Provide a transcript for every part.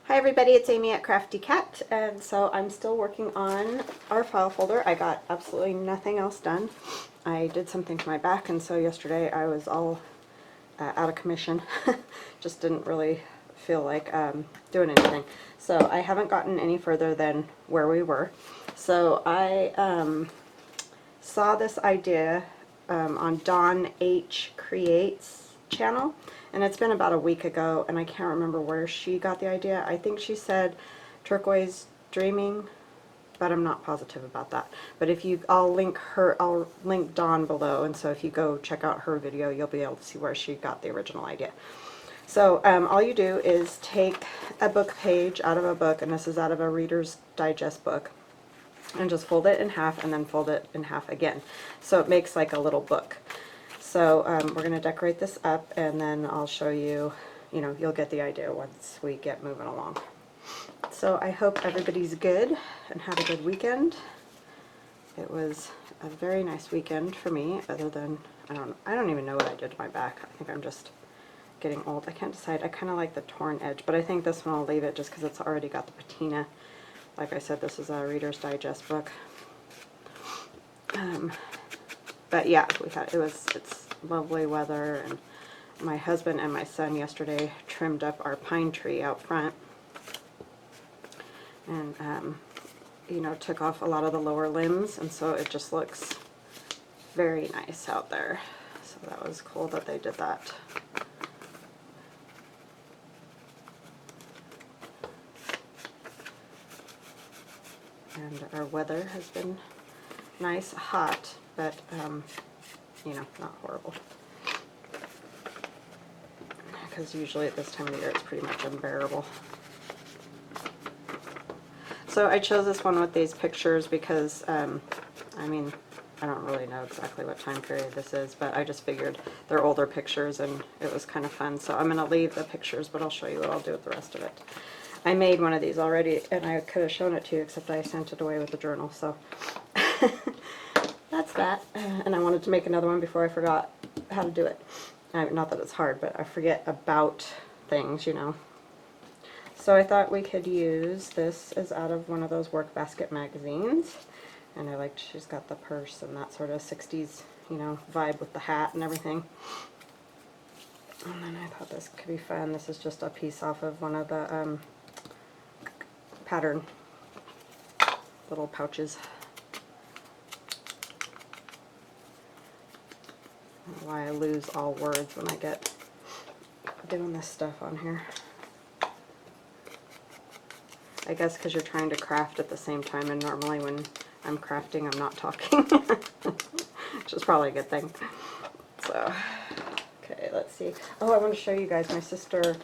Hi everybody, it's Amy at Crafty Cat, and so I'm still working on our file folder. I got absolutely nothing else done. I did something to my back, and so yesterday I was all out of commission. Just didn't really feel like doing anything. So I haven't gotten any further than where we were. So I saw this idea on Dawn H Creates channel, and it's been about a week ago, and I can't remember where she got the idea. I think she said turquoise dreaming, but I'm not positive about that. But if you, I'll link Dawn below, and so if you go check out her video, you'll be able to see where she got the original idea. So all you do is take a book page out of a book, and this is out of a Reader's Digest book, and just fold it in half and then fold it in half again. So it makes like a little book. So we're going to decorate this up, and then I'll show you, you'll get the idea once we get moving along. So I hope everybody's good and had a good weekend. It was a very nice weekend for me, other than, I don't even know what I did to my back. I think I'm just getting old. I can't decide. I kind of like the torn edge, but I think this one I'll leave it just because it's already got the patina. Like I said, this is a Reader's Digest book. But yeah, it's lovely weather, and my husband and my son yesterday trimmed up our pine tree out front, and took off a lot of the lower limbs, and so it just looks very nice out there. So that was cool that they did that. And our weather has been nice, hot, but not horrible. Because usually at this time of the year it's pretty much unbearable. So I chose this one with these pictures because, I don't really know exactly what time period this is, but I just figured they're older pictures and it was kind of fun. So I'm going to leave the pictures, but I'll show you what I'll do with the rest of it. I made one of these already, and I could have shown it to you, except I sent it away with the journal, so that's that. And I wanted to make another one before I forgot how to do it. Not that it's hard, but I forget about things, So I thought we could use, this is out of one of those Work Basket magazines, and I liked, she's got the purse and that sort of 60s, vibe with the hat and everything. And then I thought this could be fun. This is just a piece off of one of the pattern little pouches. I don't know why I lose all words when I get doing this stuff on here. I guess because you're trying to craft at the same time, and normally when I'm crafting I'm not talking, which is probably a good thing. So, okay, let's see. Oh, I want to show you guys, my sister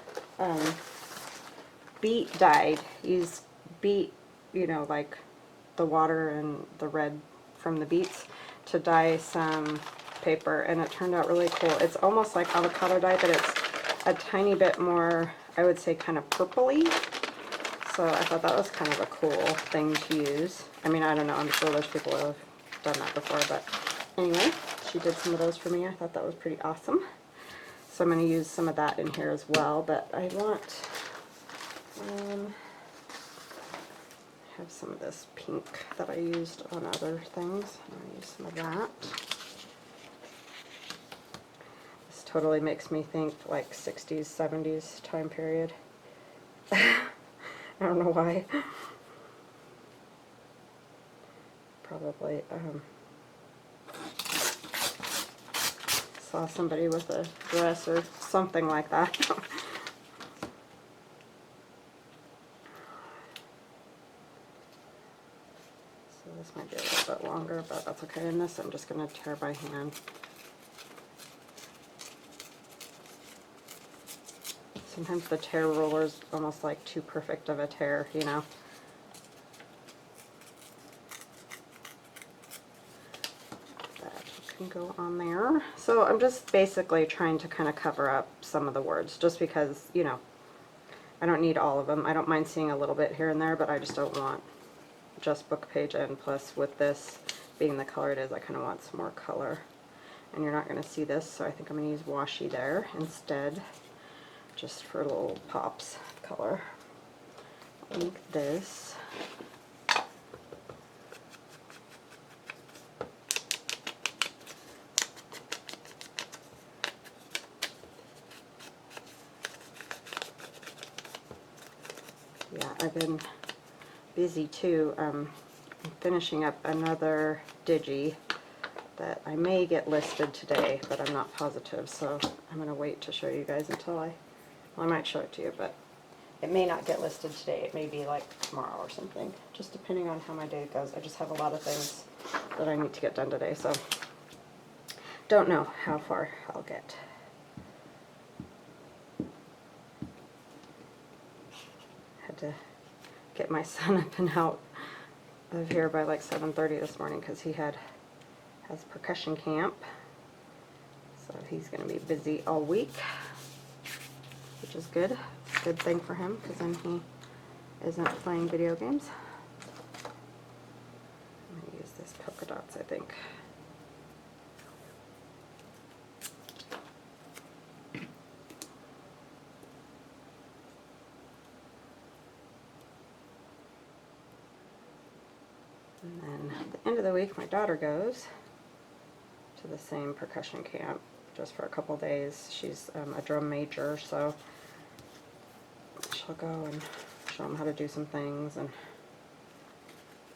beet dyed. Used beet, like the water and the red from the beets to dye some paper, and it turned out really cool. It's almost like avocado dye, but it's a tiny bit more, I would say, kind of purpley. So I thought that was kind of a cool thing to use. I don't know, I'm sure there's people who have done that before, but anyway, she did some of those for me. I thought that was pretty awesome. So I'm going to use some of that in here as well, but I want, have some of this pink that I used on other things. I'm going to use some of that. This totally makes me think like 60s, 70s time period. I don't know why. Probably saw somebody with a dress or something like that. So this might be a little bit longer, but that's okay. And this I'm just going to tear by hand. Sometimes the tear roller is almost like too perfect of a tear, That can go on there. So I'm just basically trying to kind of cover up some of the words, just because, I don't need all of them. I don't mind seeing a little bit here and there, but I just don't want just book page, and plus with this being the color it is, I kind of want some more color. And you're not going to see this, so I think I'm going to use washi there instead, just for little pops of color. ink this. Yeah, I've been busy too. I'm finishing up another digi that I may get listed today, but I'm not positive, so I'm going to wait to show you guys until well, I might show it to you, but it may not get listed today. It may be like tomorrow or something, just depending on how my day goes. I just have a lot of things that I need to get done today, so don't know how far I'll get. Had to get my son up and out of here by like 7:30 this morning because he has percussion camp, so he's going to be busy all week, which is good. It's a good thing for him because then he isn't playing video games. I'm going to use this polka dots, I think. And then at the end of the week, my daughter goes to the same percussion camp just for a couple days. She's a drum major, so she'll go and show them how to do some things and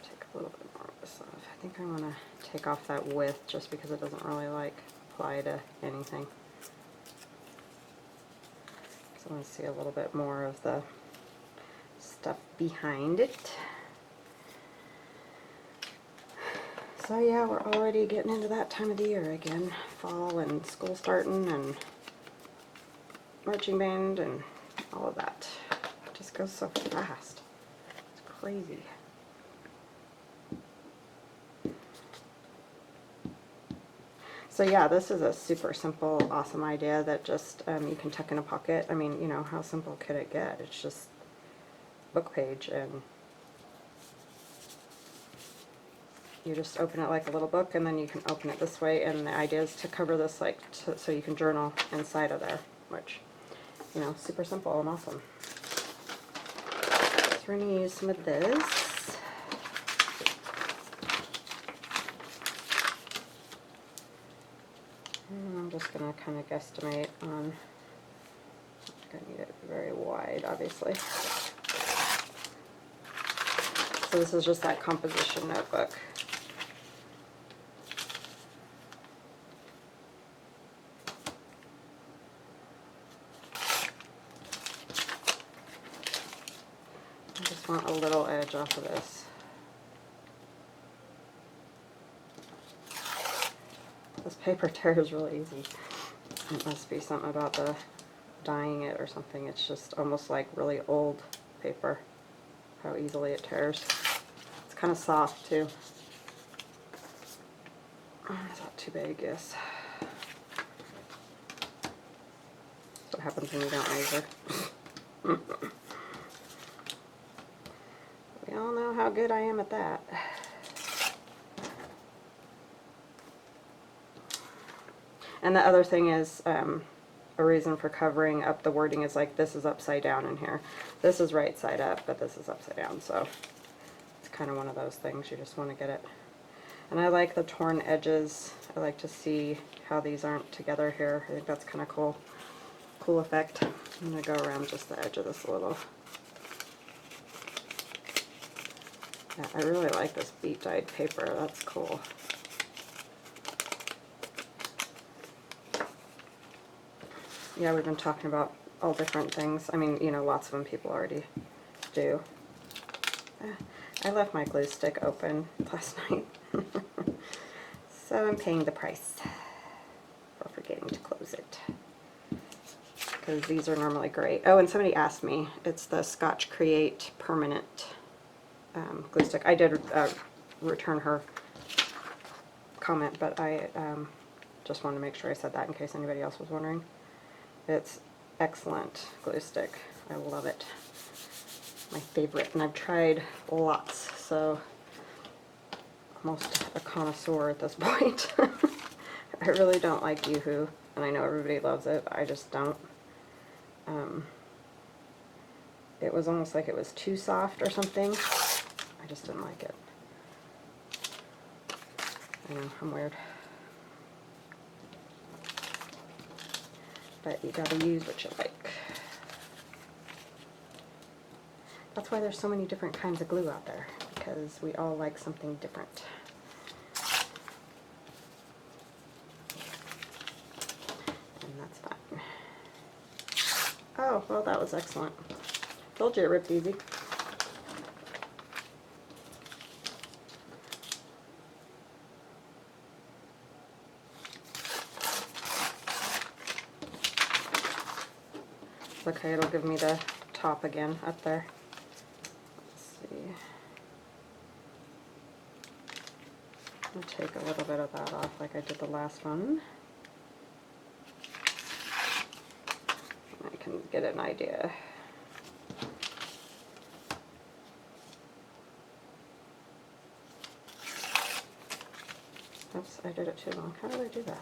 take a little bit more of this off. I think I want to take off that width just because it doesn't really like apply to anything. So I want to see a little bit more of the stuff behind it. So yeah, we're already getting into that time of the year again. Fall and school starting and marching band and all of that. It just goes so fast. It's crazy. So yeah, this is a super simple, awesome idea that just you can tuck in a pocket. I mean, you know, how simple could it get? It's just a book page and you just open it like a little book, and then you can open it this way, and the idea is to cover this like so you can journal inside of there, which, you know, super simple and awesome. So we're going to use some of this. And I'm just going to kind of guesstimate on, I'm going to need it very wide, obviously. So this is just that composition notebook. I just want a little edge off of this. This paper tears really easy. It must be something about the dyeing it or something. It's just almost like really old paper, how easily it tears. It's kind of soft too. Is that too big? Yes. That's what happens when you don't measure. We all know how good I am at that. And the other thing is, a reason for covering up the wording is like this is upside down in here. This is right side up, but this is upside down, so it's kind of one of those things. You just want to get it. And I like the torn edges. I like to see how these aren't together here. I think that's kind of cool. Cool effect. I'm going to go around just the edge of this a little. Yeah, I really like this beat dyed paper. That's cool. Yeah, we've been talking about all different things. I mean, you know, lots of them people already do. I left my glue stick open last night. So I'm paying the price for forgetting to close it. Because these are normally great. Oh, and somebody asked me, it's the Scotch Create Permanent glue stick. I did return her comment, but I just wanted to make sure I said that in case anybody else was wondering. It's excellent glue stick. I love it. My favorite, and I've tried lots, so almost a connoisseur at this point. I really don't like Yoo-Hoo, and I know everybody loves it, but I just don't. it was almost like it was too soft or something. I just didn't like it. I know, I'm weird. But you gotta use what you like. That's why there's so many different kinds of glue out there, because we all like something different. And that's fine. Oh, well, that was excellent. Told you it ripped easy. Okay, it'll give me the top again up there. Let's see. I'll take a little bit of that off like I did the last one. I can get an idea. Oops, I did it too long. How did I do that?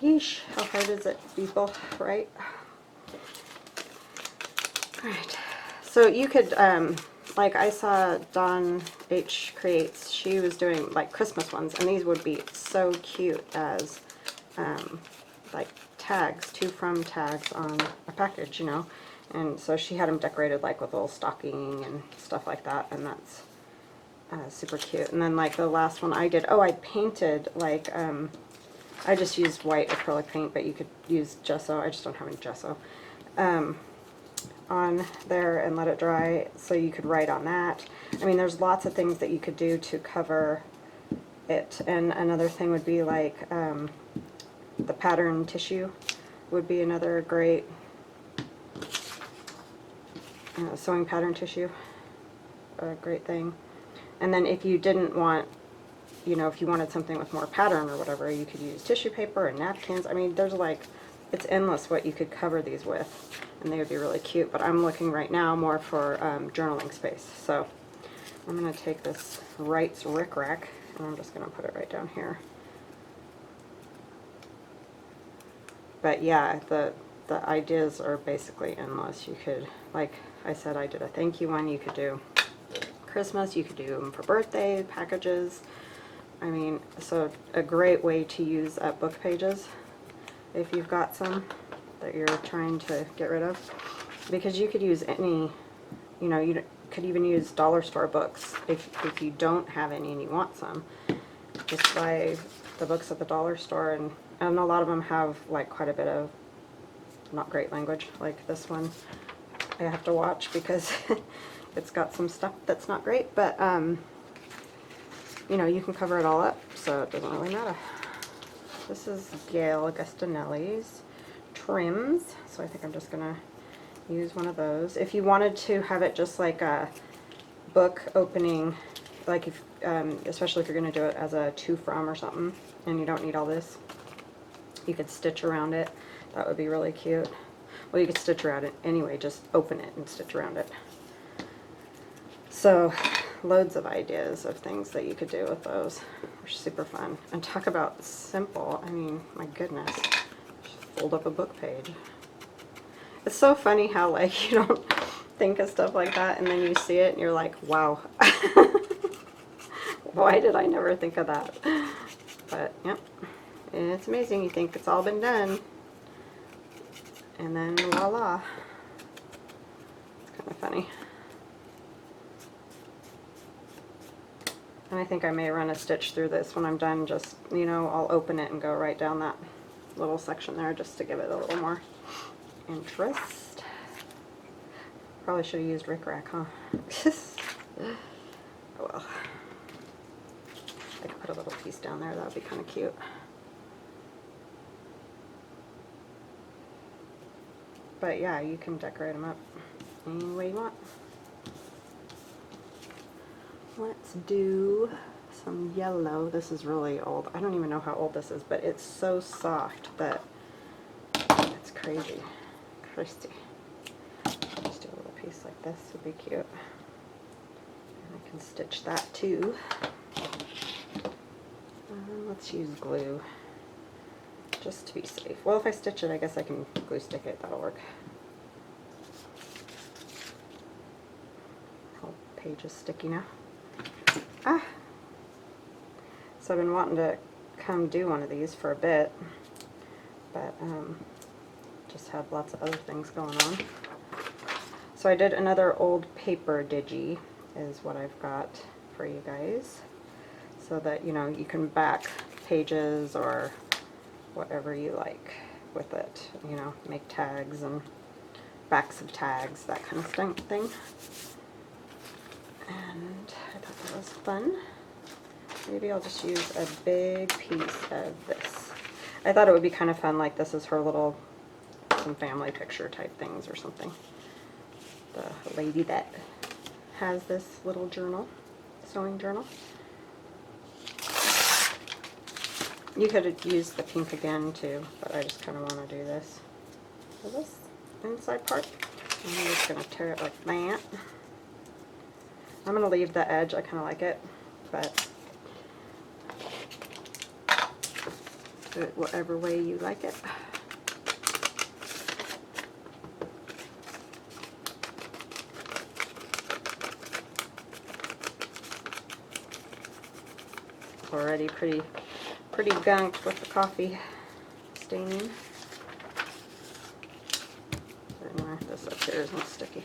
Yeesh, how hard is it, people, right? Alright, so you could, like I saw Dawn H Creates, she was doing like Christmas ones, and these would be so cute as like tags, to from tags on a package, you know. And so she had them decorated like with a little stocking and stuff like that, and that's super cute. And then like the last one I did, oh, I painted like, I just used white acrylic paint, but you could use gesso. I just don't have any gesso. On there and let it dry so you could write on that. I mean, there's lots of things that you could do to cover it. And another thing would be like the pattern tissue would be another great sewing pattern tissue, a great thing. And then if you didn't want, you know, if you wanted something with more pattern or whatever, you could use tissue paper and napkins. I mean, there's like, it's endless what you could cover these with, and they would be really cute. But I'm looking right now more for journaling space. So I'm going to take this Wright's Rick Rack, and I'm just going to put it right down here. But yeah, the ideas are basically endless. You could, like I said, I did a thank you one. You could do Christmas. You could do them for birthday packages. I mean, so a great way to use book pages if you've got some that you're trying to get rid of, because you could use any, you know, you could even use dollar store books if you don't have any and you want some. Just buy the books at the dollar store, and a lot of them have like quite a bit of not great language, like this one I have to watch because it's got some stuff that's not great, but you know, you can cover it all up, so it doesn't really matter. This is Gail Agustinelli's trims, so I think I'm just gonna use one of those. If you wanted to have it just like a book opening, like if especially if you're gonna do it as a to from or something, and you don't need all this, you could stitch around it. That would be really cute. Well, you could stitch around it anyway, just open it and stitch around it. So loads of ideas of things that you could do with those. They're super fun. And talk about simple. I mean, my goodness. Just fold up a book page. It's so funny how like you don't think of stuff like that and then you see it and you're like, wow. Why did I never think of that? But yep. And it's amazing. You think it's all been done. And then voila. It's kind of funny. And I think I may run a stitch through this when I'm done. Just, you know, I'll open it and go right down that little section there just to give it a little more interest. Probably should have used Rick Rack, huh? Oh well. I could put a little piece down there. That would be kind of cute. But yeah, you can decorate them up any way you want. Let's do some yellow. This is really old. I don't even know how old this is, but it's so soft that it's crazy. Crazy. Just do a little piece like this would be cute. And I can stitch that too. Let's use glue just to be safe. Well, if I stitch it, I guess I can glue stick it. That'll work. Whole page is sticky now. Ah! So I've been wanting to come do one of these for a bit, but just have lots of other things going on. So I did another old paper digi, is what I've got for you guys, so that, you know, you can back pages or whatever you like with it, you know, make tags and backs of tags, that kind of thing. And I thought that was fun. Maybe I'll just use a big piece of this. I thought it would be kind of fun, like this is her little, some family picture type things or something. The lady that has this little journal, sewing journal. You could have used the pink again too, but I just kind of want to do this for this inside part. And I'm just going to tear it like that. I'm going to leave the edge, I kind of like it, but do it whatever way you like it. Already pretty gunked with the coffee staining. Anyway, this up here isn't sticky.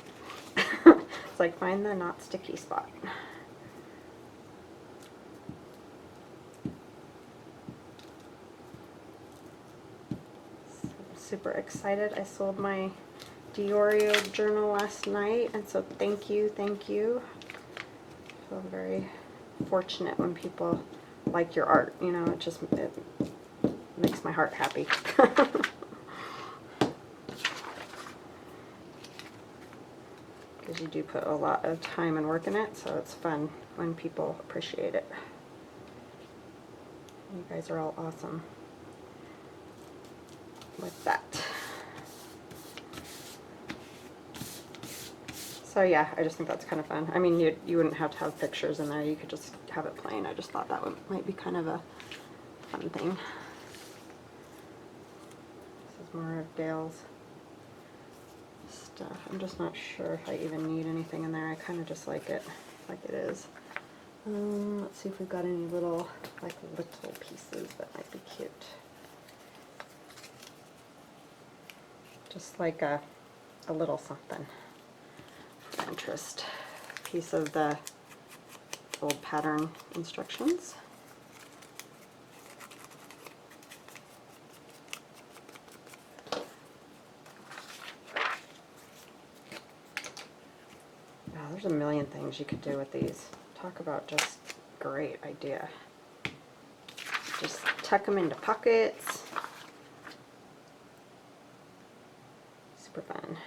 It's like, find the not sticky spot. So I'm super excited. I sold my Diorio journal last night, and so thank you. I feel very fortunate when people like your art, you know, it makes my heart happy. Because you do put a lot of time and work in it, so it's fun when people appreciate it. You guys are all awesome with that. So yeah, I just think that's kind of fun. I mean, you wouldn't have to have pictures in there. You could just have it plain. I just thought that might be kind of a fun thing. This is more of Gail's stuff. I'm just not sure if I even need anything in there. I kind of just like it is. Let's see if we've got any little pieces that might be cute. Just like a little something. Interest piece of the old pattern instructions. Wow, there's a million things you could do with these. Talk about just great idea. Just tuck them into pockets. Super fun.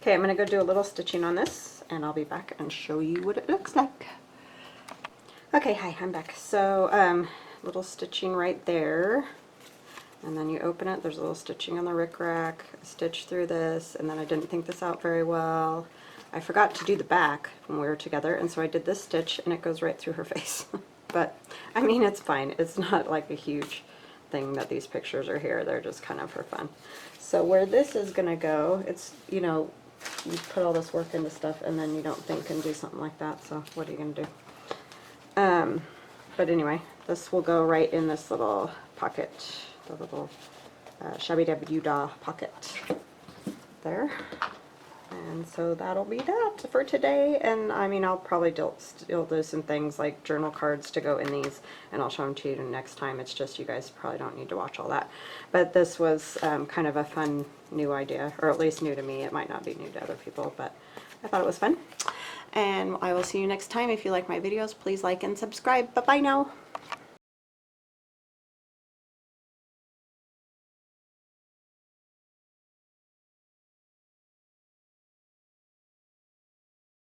Okay, I'm going to go do a little stitching on this, and I'll be back and show you what it looks like. Okay, hi, I'm back. So, little stitching right there, and then you open it, there's a little stitching on the rickrack, stitch through this, and then I didn't think this out very well. I forgot to do the back when we were together, and so I did this stitch, and it goes right through her face. But, I mean, it's fine. It's not like a huge thing that these pictures are here. They're just kind of for fun. So where this is going to go, it's, you know, you put all this work into stuff and then you don't think and do something like that, so what are you going to do? But anyway, this will go right in this little pocket, the little shabby-dabby-doo-dah pocket there. And so that'll be that for today. And I mean, I'll probably still do some things like journal cards to go in these, and I'll show them to you next time. It's just you guys probably don't need to watch all that. But this was kind of a fun new idea, or at least new to me. It might not be new to other people, but I thought it was fun. And I will see you next time. If you like my videos, please like and subscribe. Bye-bye now.